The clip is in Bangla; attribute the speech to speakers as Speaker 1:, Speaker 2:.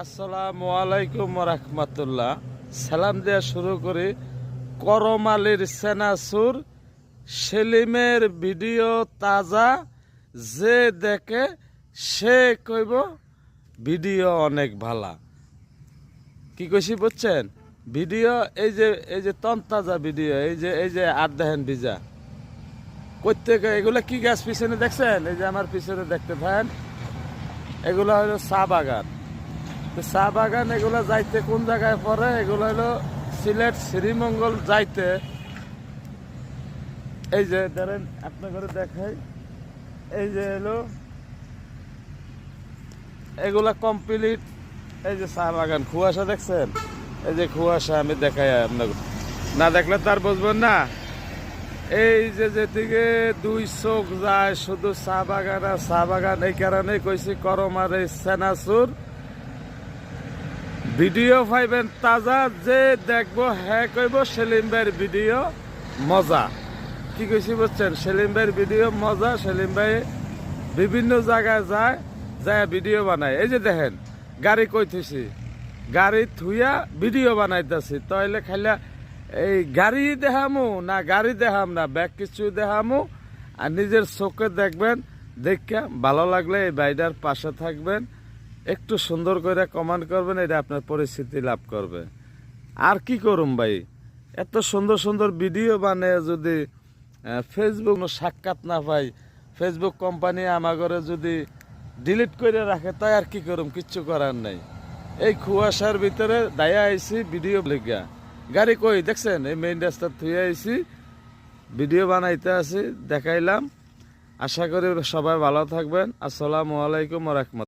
Speaker 1: আসসালামু আলাইকুম রাহমাতুল্লাহ। সালাম দেওয়া শুরু করি। করমালির সেনাসুর সেলিমের ভিডিও তাজা, যে দেখে সে কইব ভিডিও অনেক ভালা। কি কইছি বুঝছেন? ভিডিও এই যে তন্তাজা ভিডিও, এই যে আর দেখেন ভিজা প্রত্যেকে। এগুলা কি গাছ পিছনে দেখছেন? এই যে আমার পিছনে দেখতে পান, এগুলা হলো চা বাগান। চা বাগান এগুলো যাইতে কোন জায়গায় পড়ে? এগুলো হলো সিলেট শ্রীমঙ্গল যাইতে। এই যে ধরেন আপনার ঘরে দেখাই, এই যে হলো এগুলা কমপ্লিট। এই যে চা বাগান, কুয়াশা দেখছেন? এই যে কুয়াশা আমি দেখাই আপনার, না দেখলে তার বুঝবেন না। এই যে যেদিকে দুই চোখ যায় শুধু চা বাগান আর চা বাগান। এই কারণে কইছি করমার এই সেনাসুর ভিডিও পাইবেন তাজা, যে দেখবো হ্যাঁ কইব সেলিম ভাইয়ের ভিডিও মজা। কি কইছি বুঝছেন? সেলিম ভাইয়ের ভিডিও মজা। সেলিম ভাই বিভিন্ন জায়গায় যায় ভিডিও বানায়। এই যে দেখেন গাড়ি কই থুইছি, গাড়ি থুইয়া ভিডিও বানাইতেছি। তাইলে খাইলা এই গাড়ি দেখামু না গাড়ি দেখাম না, ব্যাগ কিছু দেখামু। আর নিজের চোখে দেখবেন, দেখা ভালো লাগলে এই বাইডার পাশে থাকবেন, একটু সুন্দর করে কমেন্ট করবেন, এটা আপনার পরিস্থিতি লাভ করবে। আর কি করুম ভাই, এত সুন্দর সুন্দর ভিডিও বানিয়ে যদি ফেসবুক সাক্ষাৎ না পাই, ফেসবুক কোম্পানি আমাগরে যদি ডিলিট করে রাখে, তাই আর কি করুম? কিচ্ছু করার নাই। এই কুয়াশার ভিতরে দায়া আইছি ভিডিও লিখা। গাড়ি কই দেখছেন? এই মেইন রাস্তা থুয়ে আইছি, ভিডিও বানাইতে আছি, দেখাইলাম। আশা করি সবাই ভালো থাকবেন। আসসালামু আলাইকুম ওয়া রাহমাতুল্লাহ।